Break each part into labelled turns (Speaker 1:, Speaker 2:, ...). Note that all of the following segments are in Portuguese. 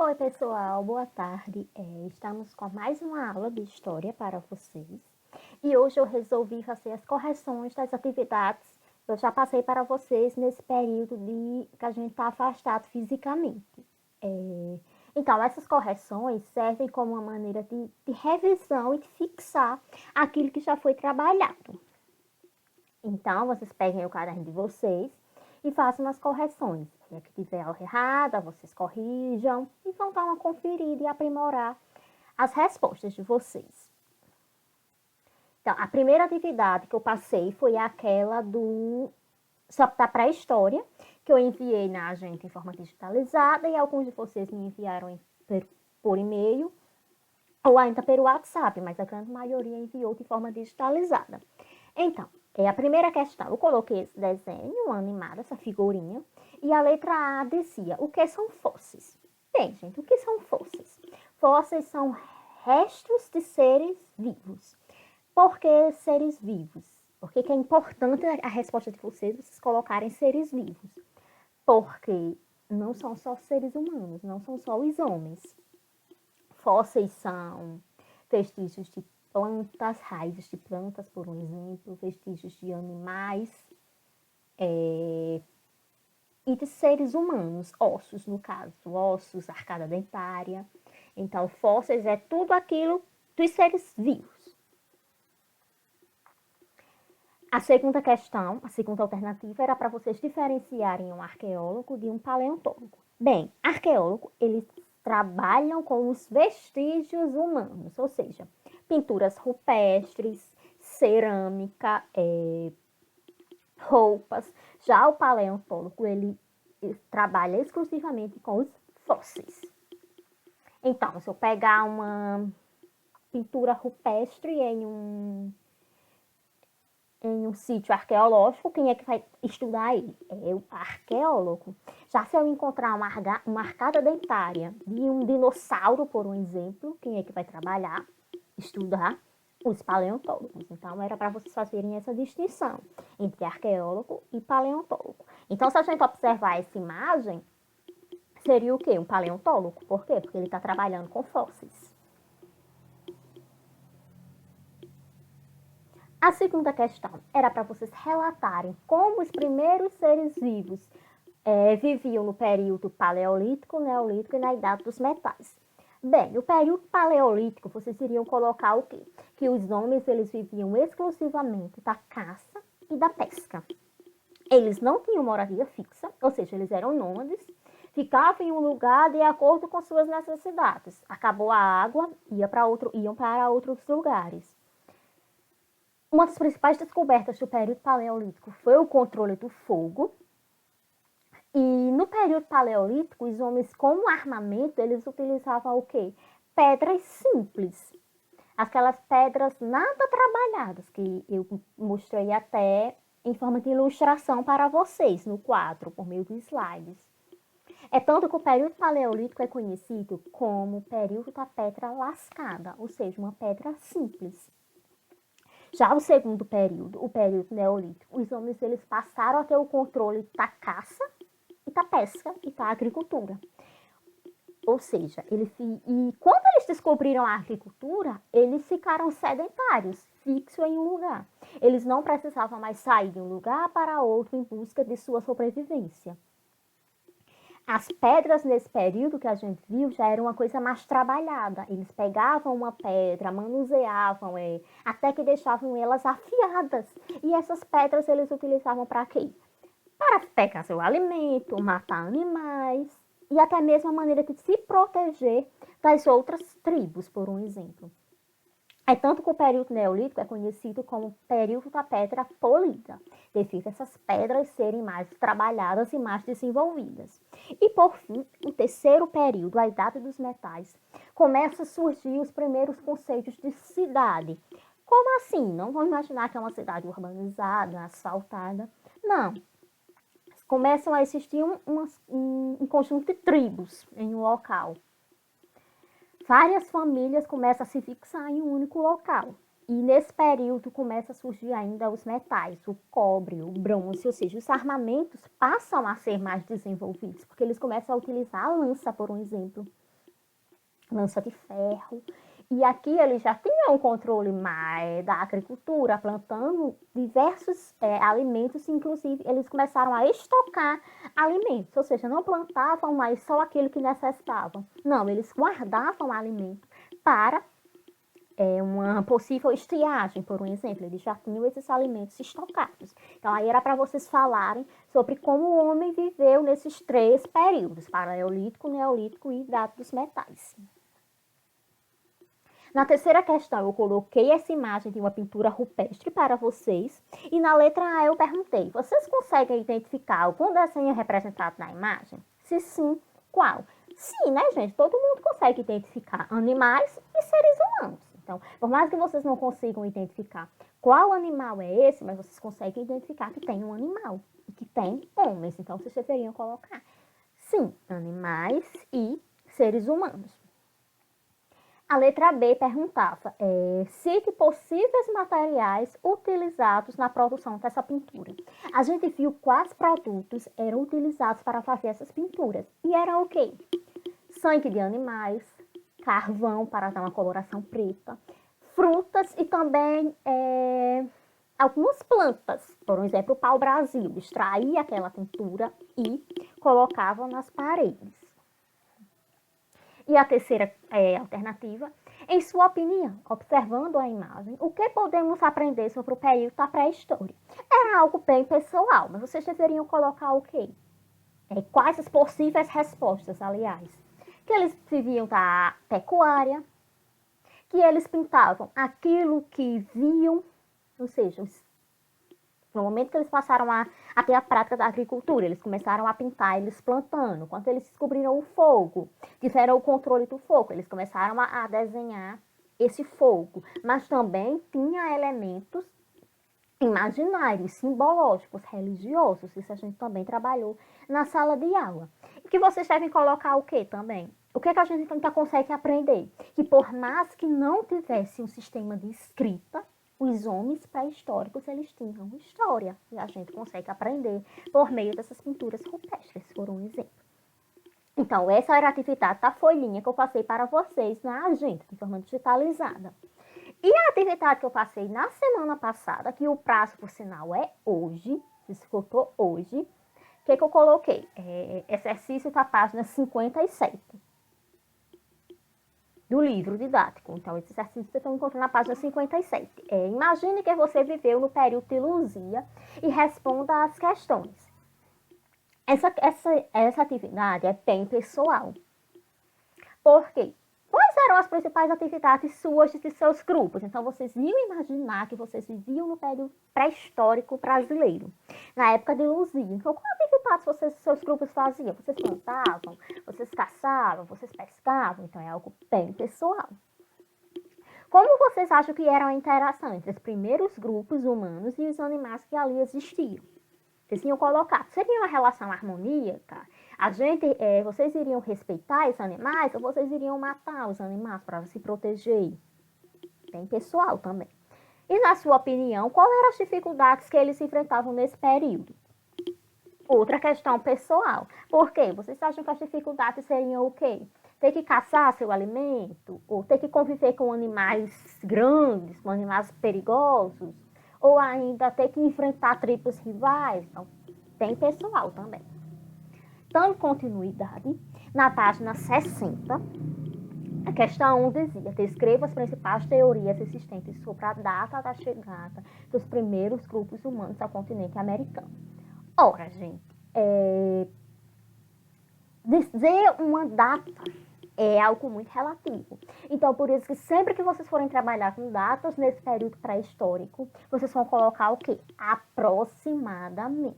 Speaker 1: Oi, pessoal, boa tarde. Estamos com mais uma aula de história para vocês. E hoje eu resolvi fazer as correções das atividades que eu já passei para vocês nesse período que a gente está afastado fisicamente. Então, essas correções servem como uma maneira de revisão e de fixar aquilo que já foi trabalhado. Então, vocês peguem o caderno de vocês e façam as correções. Se é que tiver algo errada, vocês corrijam e vão dar uma conferida e aprimorar as respostas de vocês. Então, a primeira atividade que eu passei foi aquela da pré-história, que eu enviei na agenda em forma digitalizada e alguns de vocês me enviaram por e-mail ou ainda pelo WhatsApp, mas a grande maioria enviou de forma digitalizada. Então, a primeira questão, eu coloquei esse desenho animado, essa figurinha, e a letra A dizia, o que são fósseis? Bem, gente, o que são fósseis? Fósseis são restos de seres vivos. Por que seres vivos? Por que é importante a resposta de vocês colocarem seres vivos? Porque não são só seres humanos, não são só os homens. Fósseis são vestígios de plantas, raízes de plantas, por um exemplo, vestígios de animais e de seres humanos, ossos, no caso, ossos, arcada dentária. Então, fósseis é tudo aquilo dos seres vivos. A segunda questão, a segunda alternativa, era para vocês diferenciarem um arqueólogo de um paleontólogo. Bem, arqueólogo, eles trabalham com os vestígios humanos, ou seja, pinturas rupestres, cerâmica, roupas. Já o paleontólogo, ele trabalha exclusivamente com os fósseis. Então, se eu pegar uma pintura rupestre em um sítio arqueológico, quem é que vai estudar ele? É o arqueólogo. Já se eu encontrar uma arcada dentária de um dinossauro, por um exemplo, quem é que vai trabalhar, estudar? Os paleontólogos. Então, era para vocês fazerem essa distinção entre arqueólogo e paleontólogo. Então, se a gente observar essa imagem, seria o quê? Um paleontólogo. Por quê? Porque ele está trabalhando com fósseis. A segunda questão era para vocês relatarem como os primeiros seres vivos viviam no período paleolítico, neolítico e na idade dos metais. Bem, no período paleolítico, vocês iriam colocar o quê? Que os homens eles viviam exclusivamente da caça e da pesca. Eles não tinham moradia fixa, ou seja, eles eram nômades, ficavam em um lugar de acordo com suas necessidades. Acabou a água, iam para outros lugares. Uma das principais descobertas do período paleolítico foi o controle do fogo. E no período paleolítico, os homens como armamento, eles utilizavam o quê? Pedras simples. Aquelas pedras nada trabalhadas, que eu mostrei até em forma de ilustração para vocês no quadro, por meio dos slides. É tanto que o período paleolítico é conhecido como período da pedra lascada, ou seja, uma pedra simples. Já o segundo período, o período neolítico, os homens eles passaram a ter o controle da caça e da pesca e da agricultura. Ou seja, e quando eles descobriram a agricultura, eles ficaram sedentários, fixos em um lugar. Eles não precisavam mais sair de um lugar para outro em busca de sua sobrevivência. As pedras nesse período que a gente viu já era uma coisa mais trabalhada. Eles pegavam uma pedra, manuseavam, até que deixavam elas afiadas. E essas pedras eles utilizavam para quê? Para pegar seu alimento, matar animais e até mesmo a maneira de se proteger das outras tribos, por um exemplo. É tanto que o período neolítico é conhecido como período da pedra polida, devido a essas pedras serem mais trabalhadas e mais desenvolvidas. E por fim, o terceiro período, a idade dos metais, começa a surgir os primeiros conceitos de cidade. Como assim? Não vamos imaginar que é uma cidade urbanizada, asfaltada. Não. Começam a existir um conjunto de tribos em um local. Várias famílias começam a se fixar em um único local. E nesse período começa a surgir ainda os metais, o cobre, o bronze, ou seja, os armamentos passam a ser mais desenvolvidos, porque eles começam a utilizar a lança, por um exemplo. lança de ferro. E aqui eles já tinham um controle mais da agricultura, plantando diversos alimentos, inclusive eles começaram a estocar alimentos, ou seja, não plantavam mais só aquilo que necessitavam. Não, eles guardavam alimento para uma possível estiagem, por um exemplo. Eles já tinham esses alimentos estocados. Então, aí era para vocês falarem sobre como o homem viveu nesses 3 períodos, paleolítico, neolítico e idade dos metais. Na terceira questão, eu coloquei essa imagem de uma pintura rupestre para vocês. E na letra A eu perguntei, vocês conseguem identificar algum desenho representado na imagem? Se sim, qual? Sim, né, gente? Todo mundo consegue identificar animais e seres humanos. Então, por mais que vocês não consigam identificar qual animal é esse, mas vocês conseguem identificar que tem um animal e que tem homens. Então, vocês deveriam colocar, sim, animais e seres humanos. A letra B perguntava, cite possíveis materiais utilizados na produção dessa pintura. A gente viu quais produtos eram utilizados para fazer essas pinturas. E era o quê? Sangue de animais, carvão para dar uma coloração preta, frutas e também algumas plantas. Por exemplo, o pau-brasil extraía aquela pintura e colocava nas paredes. E a terceira alternativa, em sua opinião, observando a imagem, o que podemos aprender sobre o período da pré-história? Era algo bem pessoal, mas vocês deveriam colocar o quê? Quais as possíveis respostas, aliás? Que eles viviam da pecuária, que eles pintavam aquilo que viam, ou seja, no momento que eles passaram a ter a prática da agricultura, eles começaram a pintar, eles plantando. Quando eles descobriram o fogo, tiveram o controle do fogo, eles começaram a desenhar esse fogo. Mas também tinha elementos imaginários, simbológicos, religiosos. Isso a gente também trabalhou na sala de aula. E que vocês devem colocar o quê também? O que a gente ainda consegue aprender? Que por mais que não tivesse um sistema de escrita, os homens pré-históricos, eles tinham história. E a gente consegue aprender por meio dessas pinturas rupestres, por um exemplo. Então, essa era a atividade da folhinha que eu passei para vocês na agenda, de forma digitalizada. E a atividade que eu passei na semana passada, que o prazo, por sinal, é hoje, se escutou hoje, o que eu coloquei? Exercício da página 57 do livro didático. Então, esse exercício vocês estão encontrando na página 57. Imagine que você viveu no período de Luzia e responda às questões. Essa atividade é bem pessoal. Por quê? Quais eram as principais atividades suas e de seus grupos? Então, vocês iam imaginar que vocês viviam no período pré-histórico brasileiro, na época de Luzia. Então, quais atividades seus grupos faziam? Vocês plantavam, vocês caçavam, vocês pescavam? Então, é algo bem pessoal. Como vocês acham que era a interação entre os primeiros grupos humanos e os animais que ali existiam? Vocês iam colocar, seria uma relação harmônica? Vocês iriam respeitar esses animais ou vocês iriam matar os animais para se proteger? Bem pessoal também. E na sua opinião, quais eram as dificuldades que eles enfrentavam nesse período? Outra questão pessoal. Por quê? Vocês acham que as dificuldades seriam o quê? Ter que caçar seu alimento? Ou ter que conviver com animais grandes, com animais perigosos? Ou ainda ter que enfrentar tribos rivais? Então, bem pessoal também. Dando continuidade, na página 60, a questão 1 dizia, descreva as principais teorias existentes sobre a data da chegada dos primeiros grupos humanos ao continente americano. Ora, gente, dizer uma data é algo muito relativo. Então, por isso que sempre que vocês forem trabalhar com datas nesse período pré-histórico, vocês vão colocar o quê? Aproximadamente.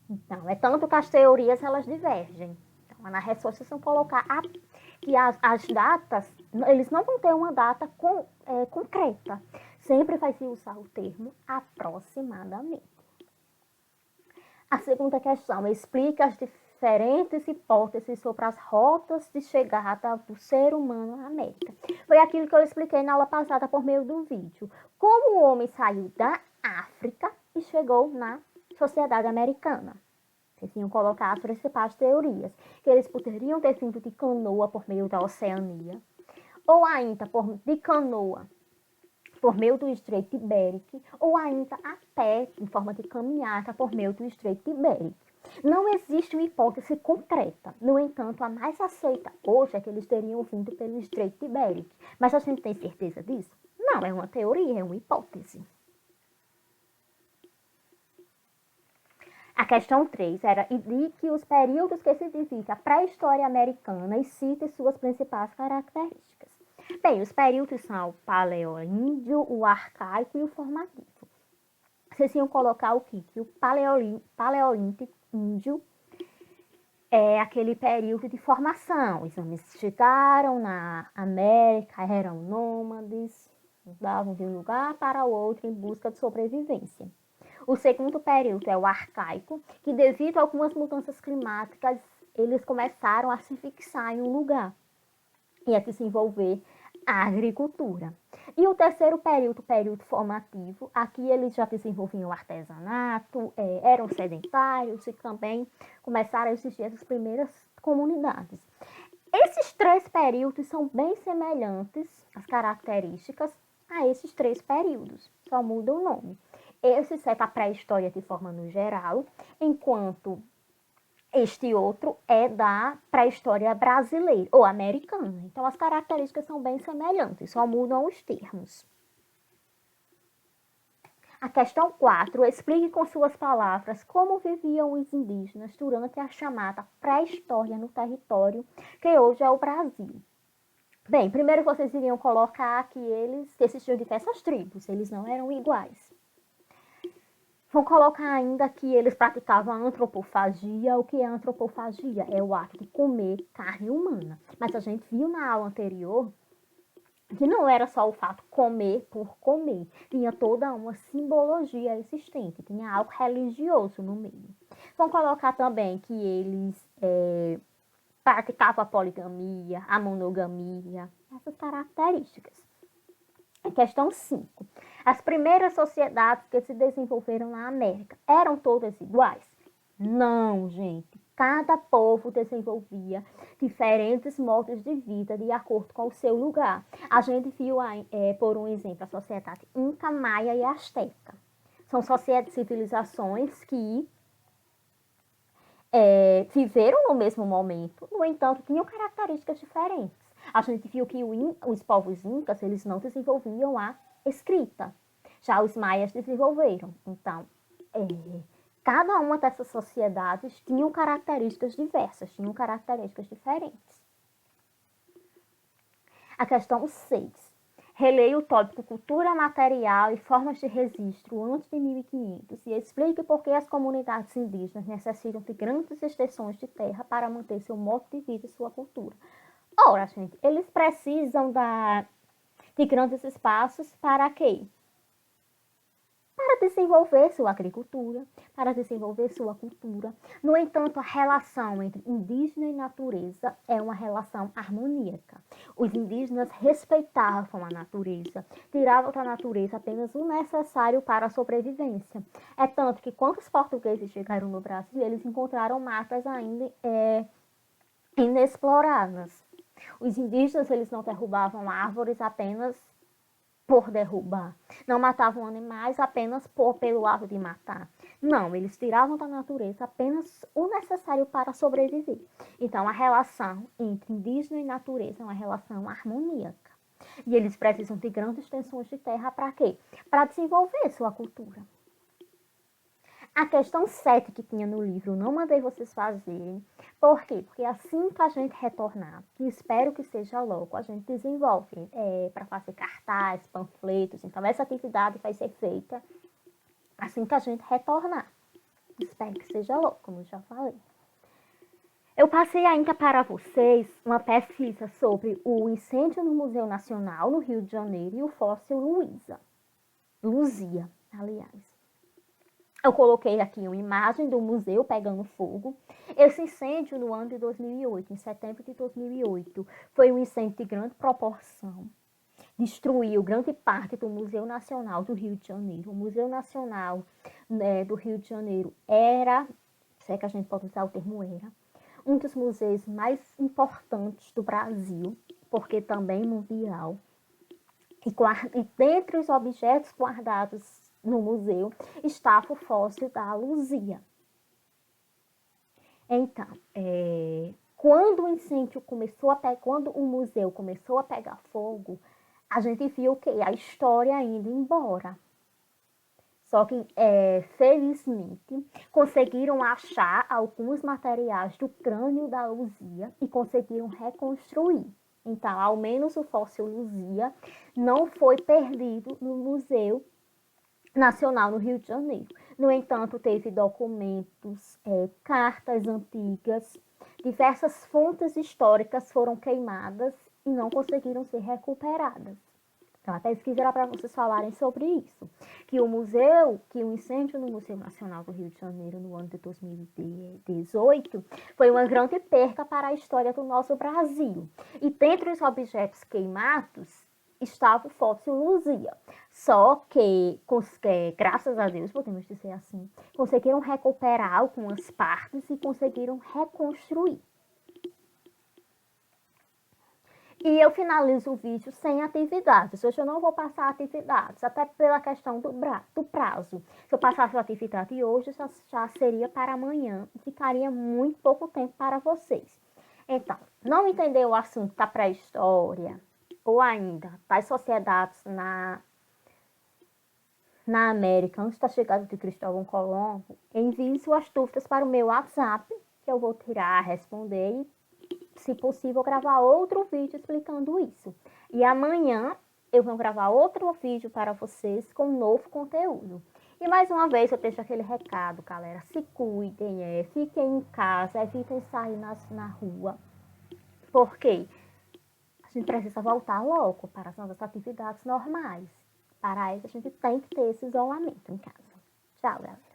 Speaker 1: Então, é tanto que as teorias, elas divergem. Então, na resposta, vocês vão colocar que as datas, eles não vão ter uma data concreta. Sempre vai se usar o termo aproximadamente. A segunda questão, explica as diferentes hipóteses sobre as rotas de chegada do ser humano à América. Foi aquilo que eu expliquei na aula passada por meio do vídeo. Como o homem saiu da África e chegou na sociedade americana. Vocês iam colocar as principais teorias, que eles poderiam ter vindo de canoa por meio da Oceania, ou ainda de canoa por meio do Estreito de Bering, ou ainda a pé, em forma de caminhada, por meio do Estreito de Bering. Não existe uma hipótese concreta. No entanto, a mais aceita hoje é que eles teriam vindo pelo Estreito de Bering. Mas a gente tem certeza disso? Não, é uma teoria, é uma hipótese. A questão 3 era indique os períodos que se divide a pré-história americana e cite suas principais características. Bem, os períodos são o paleoíndio, o arcaico e o formativo. Vocês iam colocar o quê? Que o paleoíndio é aquele período de formação. Os homens chegaram na América, eram nômades, mudavam de um lugar para o outro em busca de sobrevivência. O segundo período é o arcaico, que devido a algumas mudanças climáticas, eles começaram a se fixar em um lugar e a desenvolver a agricultura. E o terceiro período, o período formativo, aqui eles já desenvolviam o artesanato, eram sedentários e também começaram a existir as primeiras comunidades. Esses 3 períodos são bem semelhantes, as características, a esses 3 períodos, só muda o nome. Esse seta a pré-história de forma no geral, enquanto este outro é da pré-história brasileira ou americana. Então, as características são bem semelhantes, só mudam os termos. A questão 4, explique com suas palavras como viviam os indígenas durante a chamada pré-história no território que hoje é o Brasil. Bem, primeiro vocês iriam colocar que existiam diversas tribos, eles não eram iguais. Vão colocar ainda que eles praticavam a antropofagia. O que é antropofagia? É o ato de comer carne humana. Mas a gente viu na aula anterior que não era só o fato comer por comer. Tinha toda uma simbologia existente. Tinha algo religioso no meio. Vão colocar também que eles praticavam a poligamia, a monogamia. Essas características. Questão 5. As primeiras sociedades que se desenvolveram na América eram todas iguais? Não, gente. Cada povo desenvolvia diferentes modos de vida de acordo com o seu lugar. A gente viu, por um exemplo, a sociedade Inca, Maia e Azteca. São civilizações que viveram no mesmo momento, no entanto, tinham características diferentes. A gente viu que os povos incas, eles não desenvolviam a escrita. Já os maias desenvolveram. Então, cada uma dessas sociedades tinham características diversas, tinham características diferentes. A questão 6. Releia o tópico cultura material e formas de registro antes de 1500 e explique por que as comunidades indígenas necessitam de grandes extensões de terra para manter seu modo de vida e sua cultura. Ora, gente, eles precisam de grandes espaços para quê? Para desenvolver sua agricultura, para desenvolver sua cultura. No entanto, a relação entre indígena e natureza é uma relação harmônica. Os indígenas respeitavam a natureza, tiravam da natureza apenas o necessário para a sobrevivência. É tanto que quando os portugueses chegaram no Brasil, eles encontraram matas ainda inexploradas. Os indígenas, eles não derrubavam árvores apenas por derrubar. Não matavam animais apenas pelo ato de matar. Não, eles tiravam da natureza apenas o necessário para sobreviver. Então, a relação entre indígena e natureza é uma relação harmônica. E eles precisam de grandes extensões de terra para quê? Para desenvolver sua cultura. A questão 7 que tinha no livro, não mandei vocês fazerem. Por quê? Porque assim que a gente retornar, que espero que seja logo, a gente desenvolve para fazer cartaz, panfletos. Então, essa atividade vai ser feita assim que a gente retornar. Espero que seja logo, como eu já falei. Eu passei ainda para vocês uma pesquisa sobre o incêndio no Museu Nacional, no Rio de Janeiro, e o fóssil Luzia, aliás. Eu coloquei aqui uma imagem do museu pegando fogo. Esse incêndio no ano de 2008, em setembro de 2008, foi um incêndio de grande proporção. Destruiu grande parte do Museu Nacional do Rio de Janeiro. O Museu Nacional do Rio de Janeiro era se é que a gente pode usar o termo era, um dos museus mais importantes do Brasil, porque também mundial. E dentre os objetos guardados no museu estava o fóssil da Luzia. Então, quando o incêndio quando o museu começou a pegar fogo, a gente viu que a história indo embora. Só que, felizmente, conseguiram achar alguns materiais do crânio da Luzia e conseguiram reconstruir. Então, ao menos o fóssil Luzia não foi perdido no Museu Nacional no Rio de Janeiro. No entanto, teve documentos, cartas antigas, diversas fontes históricas foram queimadas e não conseguiram ser recuperadas. Então, a pesquisa era para vocês falarem sobre isso. Que o incêndio no Museu Nacional do Rio de Janeiro no ano de 2018 foi uma grande perca para a história do nosso Brasil. E dentre os objetos queimados estava o fóssil Luzia. Só que, graças a Deus, podemos dizer assim, conseguiram recuperar algumas partes e conseguiram reconstruir. E eu finalizo o vídeo sem atividades. Hoje eu não vou passar atividades, até pela questão do prazo. Se eu passasse a atividade hoje, já seria para amanhã e ficaria muito pouco tempo para vocês. Então, não entendeu o assunto da pré-história ou ainda das sociedades na América antes da chegada de Cristóvão Colombo, envie suas dúvidas para o meu WhatsApp, que eu vou tirar, responder e, se possível, gravar outro vídeo explicando isso. E amanhã eu vou gravar outro vídeo para vocês com novo conteúdo. E mais uma vez eu deixo aquele recado, galera. Se cuidem, fiquem em casa, evitem sair na rua. Porque a gente precisa voltar logo para as nossas atividades normais. Para isso a gente tem que ter esse isolamento em casa. Tchau, galera.